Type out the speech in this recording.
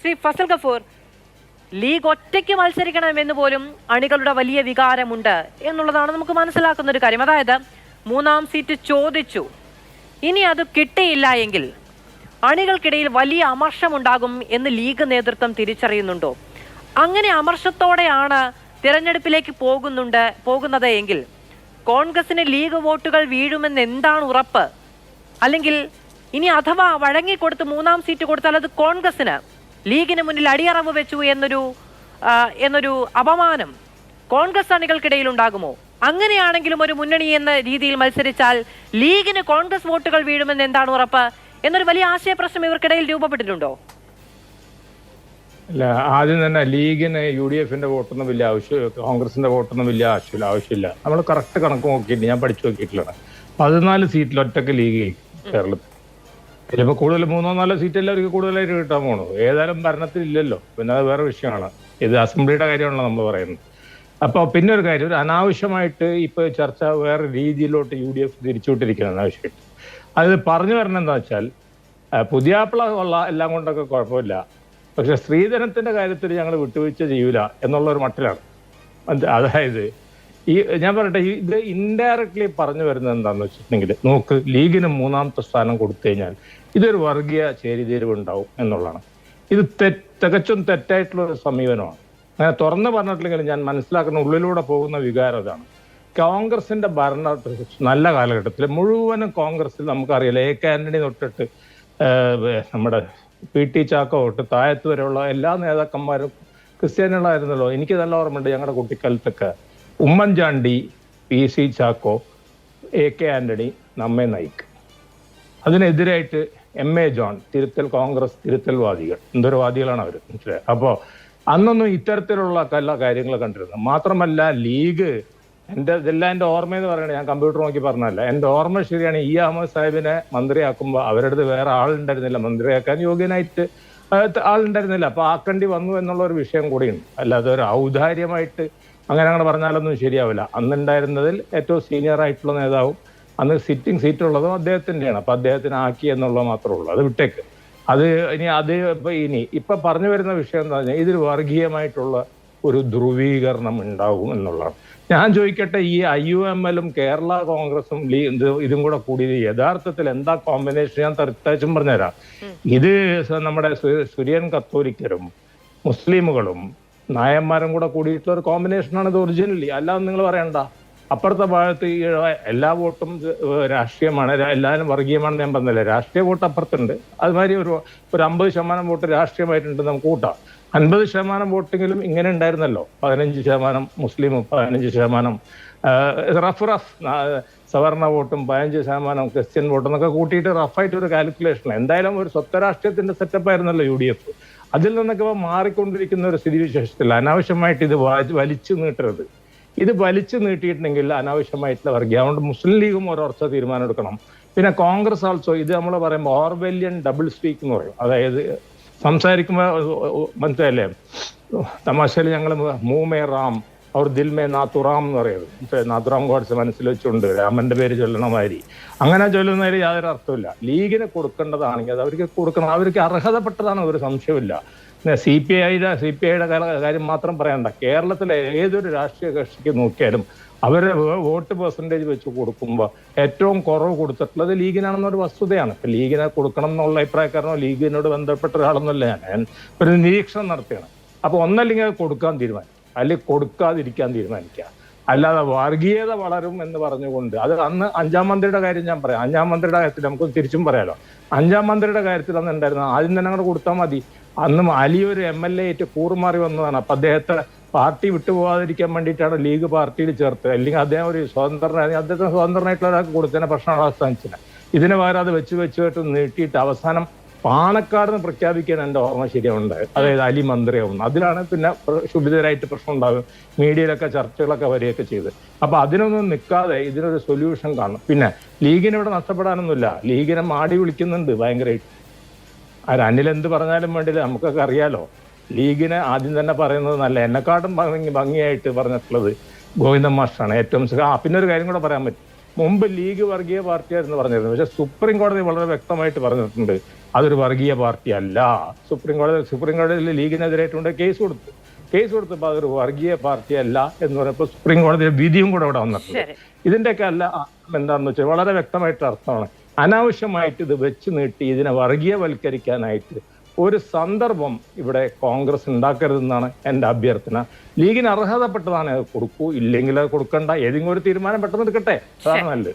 Shri Fasal Gafoor, league ഒറ്റയ്ക്ക് മത്സരിക്കണമെന്ന് പോലും അണികളുടെ വലിയ വികാരമുണ്ട് എന്നുള്ളതാണ് നമുക്ക് മനസ്സിലാക്കുന്ന ഒരു കാര്യം. അതായത് 3-ാം സീറ്റ് ചോദിച്ചു, ഇനി അത് കിട്ടിയില്ല എങ്കിൽ അണികൾക്കിടയിൽ വലിയ അമർഷമുണ്ടാകും എന്ന് ലീഗ് നേതൃത്വം തിരിച്ചറിയുന്നുണ്ടോ? അങ്ങനെ അമർഷത്തോടെയാണ് തിരഞ്ഞെടുപ്പിലേക്ക് പോകുന്നത് എങ്കിൽ കോൺഗ്രസിന് ലീഗ് വോട്ടുകൾ വീഴുമെന്ന് എന്താണ് ഉറപ്പ്? അല്ലെങ്കിൽ ഇനി അഥവാ വഴങ്ങിക്കൊടുത്ത് 3-ാം സീറ്റ് കൊടുത്താൽ അത് കോൺഗ്രസിന് ലീഗിന് മുന്നിൽ അടിയറവ് വെച്ചു എന്നൊരു അപമാനം കോൺഗ്രസ് അണികൾക്കിടയിൽ ഉണ്ടാകുമോ? അങ്ങനെയാണെങ്കിലും ഒരു മുന്നണി എന്ന രീതിയിൽ മത്സരിച്ചാൽ ലീഗിന് കോൺഗ്രസ് വോട്ടുകൾ വീഴുമെന്ന് എന്താണ് ഉറപ്പ് എന്നൊരു വലിയ ആശയ പ്രശ്നം ഇവർക്കിടയിൽ രൂപപ്പെട്ടിട്ടുണ്ടോ? അല്ല, ആദ്യം തന്നെ ലീഗിന് UDF-ന്റെ വോട്ടൊന്നും വലിയ കോൺഗ്രസിന്റെ വോട്ടൊന്നും വലിയ ആവശ്യമില്ല. നമ്മൾ കറക്റ്റ് കണക്ക് നോക്കിയിട്ട് ഞാൻ പഠിച്ചു നോക്കിയിട്ടുള്ളതാണ്. 14 സീറ്റിൽ ഒറ്റക്ക് ലീഗ് കേരളത്തിൽ. ചിലപ്പോൾ കൂടുതൽ 3-4 സീറ്റല്ലേ അവർക്ക് കൂടുതലായിട്ട് കിട്ടാൻ പോണു. ഏതായാലും ഭരണത്തിലില്ലല്ലോ, പിന്നെ അത് വേറെ വിഷയമാണ്. ഇത് അസംബ്ലിയുടെ കാര്യമാണല്ലോ നമ്മൾ പറയുന്നത്. അപ്പോൾ പിന്നെ ഒരു കാര്യം, ഒരു അനാവശ്യമായിട്ട് ഇപ്പോൾ ചർച്ച വേറെ രീതിയിലോട്ട് UDF തിരിച്ചുവിട്ടിരിക്കുന്നത് അനാവശ്യമായിട്ട്. അത് പറഞ്ഞു വരണം എന്താ വെച്ചാൽ, പുതിയാപ്പിള ഉള്ള എല്ലാം കൊണ്ടൊക്കെ കുഴപ്പമില്ല, പക്ഷെ സ്ത്രീധനത്തിന്റെ കാര്യത്തിൽ ഞങ്ങൾ വിട്ടുവീഴ്ച ചെയ്യൂല എന്നുള്ളൊരു മട്ടിലാണ്. അതായത് ഞാൻ പറയട്ടെ, ഇത് ഇൻഡയറക്ട്ലി പറഞ്ഞു വരുന്നത് എന്താണെന്ന് വെച്ചിട്ടുണ്ടെങ്കിൽ, നോക്ക്, ലീഗിന് 3-ാമത്തെ സ്ഥാനം കൊടുത്തു കഴിഞ്ഞാൽ ഇതൊരു വർഗീയ ചേരിതിരിവ് ഉണ്ടാവും എന്നുള്ളതാണ്. ഇത് തികച്ചും തെറ്റായിട്ടുള്ള ഒരു സമീപനമാണ്. അങ്ങനെ തുറന്ന് പറഞ്ഞിട്ടില്ലെങ്കിൽ ഞാൻ മനസ്സിലാക്കുന്ന ഉള്ളിലൂടെ പോകുന്ന വികാരം അതാണ്. കോൺഗ്രസിന്റെ ഭരണ നല്ല കാലഘട്ടത്തിൽ മുഴുവനും കോൺഗ്രസിൽ നമുക്കറിയില്ല, AK ആന്റണി തൊട്ടിട്ട് നമ്മുടെ PT ചാക്കോ തൊട്ട് താഴത്ത് വരെയുള്ള എല്ലാ നേതാക്കന്മാരും ക്രിസ്ത്യാനികളായിരുന്നല്ലോ. എനിക്ക് നല്ല ഓർമ്മയുണ്ട്, ഞങ്ങളുടെ കുട്ടിക്കാലത്തൊക്കെ ഉമ്മൻചാണ്ടി, PC ചാക്കോ, AK ആന്റണി, നമ്മെ നയിക്ക്. അതിനെതിരായിട്ട് MA ജോൺ, കോൺഗ്രസ് തിരുത്തൽവാദികൾ, എന്തൊരു വാദികളാണ് അവർ, മനസ്സിലായത്. അപ്പോൾ അന്നൊന്നും ഇത്തരത്തിലുള്ള എല്ലാ കാര്യങ്ങൾ കണ്ടിരുന്നത്. മാത്രമല്ല, ലീഗ് ഇതെല്ലാം എൻ്റെ ഓർമ്മയെന്ന് പറയണേ, ഞാൻ കമ്പ്യൂട്ടർ നോക്കി പറഞ്ഞതല്ല, എൻ്റെ ഓർമ്മ ശരിയാണ്. അഹമ്മദ് സാഹിബിനെ മന്ത്രിയാക്കുമ്പോൾ അവരുടെ അടുത്ത് വേറെ ആളുണ്ടായിരുന്നില്ല, മന്ത്രിയാക്കാൻ യോഗ്യനായിട്ട് ആളുണ്ടായിരുന്നില്ല. അപ്പോൾ ആക്കേണ്ടി വന്നു എന്നുള്ള ഒരു വിഷയം കൂടിയുണ്ട്. അല്ലാതെ ഒരു ഔദാര്യമായിട്ട് അങ്ങനെ പറഞ്ഞാലൊന്നും ശരിയാവില്ല. അന്നുണ്ടായിരുന്നതിൽ ഏറ്റവും സീനിയർ ആയിട്ടുള്ള നേതാവും അന്ന് സിറ്റിംഗ് സീറ്റുള്ളതും അദ്ദേഹത്തിൻ്റെയാണ്. അപ്പം അദ്ദേഹത്തിന് ആക്കി എന്നുള്ളത് മാത്രമേ ഉള്ളൂ. അത് വിട്ടേക്ക്. ഇപ്പൊ പറഞ്ഞു വരുന്ന വിഷയം എന്താ പറഞ്ഞാൽ, ഇതിൽ വർഗീയമായിട്ടുള്ള ഒരു ധ്രുവീകരണം ഉണ്ടാവും എന്നുള്ളതാണ്. ഞാൻ ചോദിക്കട്ടെ, ഈ IUML-ഉം കേരള കോൺഗ്രസും ഇതും കൂടെ കൂടി യഥാർത്ഥത്തിൽ എന്താ കോമ്പിനേഷൻ? ഞാൻ തീർച്ചയായിട്ടും പറഞ്ഞുതരാം. ഇത് നമ്മുടെ സുരിയൻ കത്തോലിക്കരും മുസ്ലിമുകളും നായന്മാരും കൂടെ കൂടിയിട്ടുള്ള ഒരു കോമ്പിനേഷനാണ് ഇത് ഒറിജിനലി. അല്ലാതെ നിങ്ങൾ പറയണ്ട. അപ്പുറത്തെ ഭാഗത്ത് ഈ എല്ലാ വോട്ടും രാഷ്ട്രീയമാണ്, എല്ലാവരും വർഗീയമാണെന്ന് ഞാൻ പറഞ്ഞില്ല. രാഷ്ട്രീയ വോട്ട് അപ്പുറത്തുണ്ട്. അതുമാതിരി ഒരു 50% വോട്ട് രാഷ്ട്രീയമായിട്ടുണ്ട് നമുക്ക് കൂട്ടാം. 50% വോട്ടെങ്കിലും ഇങ്ങനെ ഉണ്ടായിരുന്നല്ലോ. 15% മുസ്ലിമും 15% സവർണ വോട്ടും 15% ക്രിസ്ത്യൻ വോട്ടും എന്നൊക്കെ കൂട്ടിയിട്ട് റഫായിട്ട് ഒരു കാൽക്കുലേഷൻ. എന്തായാലും ഒരു സ്വത്വ രാഷ്ട്രീയത്തിന്റെ സെറ്റപ്പ് ആയിരുന്നല്ലോ UDF. അതിൽ നിന്നൊക്കെ മാറിക്കൊണ്ടിരിക്കുന്ന ഒരു സ്ഥിതിവിശേഷത്തിൽ അനാവശ്യമായിട്ട് ഇത് വലിച്ചു നീട്ടരുത്. ഇത് വലിച്ചു നീട്ടിയിട്ടുണ്ടെങ്കിൽ അനാവശ്യമായിട്ടുള്ള വർഗീയ. അതുകൊണ്ട് മുസ്ലിം ലീഗും ഒരൊറച്ച തീരുമാനം എടുക്കണം. പിന്നെ കോൺഗ്രസ് ആൾസോ, ഇത് നമ്മൾ പറയുമ്പോൾ ഓർവെല്യൻ ഡബിൾ സ്പീക്ക് എന്ന് പറയും. അതായത് സംസാരിക്കുമ്പോൾ മനസ്സിലല്ലേ, തമാശയിൽ ഞങ്ങൾ മൂമേ റാം അവർ ദിൽമേ നാത്തുറാം എന്ന് പറയുന്നത്. നാത്തുറാം ഗോഡ്സ് മനസ്സിൽ വെച്ചുകൊണ്ട് രാമന്റെ പേര് ചൊല്ലണ മാതിരി അങ്ങനെ ചൊല്ലുന്നതിൽ യാതൊരു അർത്ഥമില്ല. ലീഗിന് കൊടുക്കേണ്ടതാണെങ്കിൽ അത് അവർക്ക് കൊടുക്കണം. അവർക്ക് അർഹതപ്പെട്ടതാണ്, ഒരു സംശയമില്ല. CPIയുടെ കാര്യം മാത്രം പറയണ്ട. കേരളത്തിലെ ഏതൊരു രാഷ്ട്രീയ കക്ഷിക്ക് നോക്കിയാലും അവരുടെ വോട്ട് പെർസെൻറ്റേജ് വെച്ച് കൊടുക്കുമ്പോൾ ഏറ്റവും കുറവ് കൊടുത്തിട്ടുള്ളത് ലീഗിനാണെന്നൊരു വസ്തുതയാണ്. ഇപ്പം ലീഗിനെ കൊടുക്കണം എന്നുള്ള അഭിപ്രായക്കാരനോ ലീഗിനോട് ബന്ധപ്പെട്ട ഒരാളൊന്നുമല്ല. ഞാൻ ഒരു നിരീക്ഷണം നടത്തുകയാണ്. അപ്പോൾ ഒന്നല്ലെങ്കിൽ അത് കൊടുക്കാൻ തീരുമാനിക്കും, അല്ലെങ്കിൽ കൊടുക്കാതിരിക്കാൻ തീരുമാനിക്കുക. അല്ലാതെ വർഗീയത വളരും എന്ന് പറഞ്ഞുകൊണ്ട് അത് അന്ന് 5-ാം മന്ത്രിയുടെ കാര്യം ഞാൻ പറയാം. 5-ാം മന്ത്രിയുടെ കാര്യത്തിൽ നമുക്ക് തിരിച്ചും പറയാലോ. 5-ാം മന്ത്രിയുടെ കാര്യത്തിൽ അന്ന് ഉണ്ടായിരുന്ന ആദ്യം തന്നെ അങ്ങോട്ട് കൊടുത്താൽ മതി. അന്ന് അലി ഒരു MLA ആയിട്ട് കൂറുമാറി വന്നതാണ്. അപ്പൊ അദ്ദേഹത്തെ പാർട്ടി വിട്ടുപോകാതിരിക്കാൻ വേണ്ടിയിട്ടാണ് ലീഗ് പാർട്ടിയിൽ ചേർത്തത്. അല്ലെങ്കിൽ അദ്ദേഹം ഒരു സ്വതന്ത്രനായി, അദ്ദേഹത്തിന് സ്വതന്ത്രനായിട്ടുള്ള ഒരാൾക്ക് കൊടുത്തതിനെ പ്രശ്നമാണ് അവസാനിച്ചത്. ഇതിന് പകരം അത് വെച്ച് നീട്ടിയിട്ട് അവസാനം പാണക്കാട് പ്രഖ്യാപിക്കാൻ എൻ്റെ ഓർമ്മ ശരിയാവുണ്ടായത്. അതായത് അലി മന്ത്രിയാവുന്നു. അതിലാണ് പിന്നെ ക്ഷുഭിതരായിട്ട് പ്രശ്നം ഉണ്ടാകും. മീഡിയയിലൊക്കെ ചർച്ചകളൊക്കെ വരികയൊക്കെ ചെയ്ത്. അപ്പൊ അതിനൊന്നും നിൽക്കാതെ ഇതിനൊരു സൊല്യൂഷൻ കാണും. പിന്നെ ലീഗിന് ഇവിടെ നഷ്ടപ്പെടാനൊന്നുമില്ല. ലീഗിനെ മാടി വിളിക്കുന്നുണ്ട് ഭയങ്കരമായിട്ട്. അനിൽ എന്ത് പറഞ്ഞാലും വേണ്ടില്ല, നമുക്കൊക്കെ അറിയാലോ. ലീഗിനെ ആദ്യം തന്നെ പറയുന്നത് നല്ല, എന്നെക്കാട്ടും ഭംഗിയായിട്ട് പറഞ്ഞിട്ടുള്ളത് ഗോവിന്ദൻ മാസ്റ്ററാണ് ഏറ്റവും. പിന്നെ ഒരു കാര്യം കൂടെ പറയാൻ പറ്റും. മുമ്പ് ലീഗ് വർഗീയ പാർട്ടിയായിരുന്നു പറഞ്ഞിരുന്നത്. പക്ഷെ സുപ്രീം കോടതി വളരെ വ്യക്തമായിട്ട് പറഞ്ഞിട്ടുണ്ട് അതൊരു വർഗീയ പാർട്ടി അല്ല. സുപ്രീം കോടതിയിൽ ലീഗിനെതിരായിട്ടുണ്ട് കേസ് കൊടുത്തപ്പോൾ അതൊരു വർഗീയ പാർട്ടി അല്ല എന്ന് പറഞ്ഞപ്പോൾ സുപ്രീം കോടതിയുടെ വിധിയും കൂടെ അവിടെ വന്നിട്ടുണ്ട്. ഇതിന്റെയൊക്കെ അല്ല എന്താണെന്ന് വെച്ചാൽ വളരെ വ്യക്തമായിട്ട് അർത്ഥമാണ്. അനാവശ്യമായിട്ട് ഇത് വെച്ച് നീട്ടി ഇതിനെ വർഗീയവൽക്കരിക്കാനായിട്ട് ഒരു സന്ദർഭം ഇവിടെ കോൺഗ്രസ് ഉണ്ടാക്കരുതെന്നാണ് എൻ്റെ അഭ്യർത്ഥന. ലീഗിന് അർഹതപ്പെട്ടതാണ് അത് കൊടുക്കൂ, ഇല്ലെങ്കിൽ അത് കൊടുക്കണ്ട. ഏതെങ്കിലും ഒരു തീരുമാനം പെട്ടെന്ന് എടുക്കട്ടെ, അതാണ് നല്ലത്.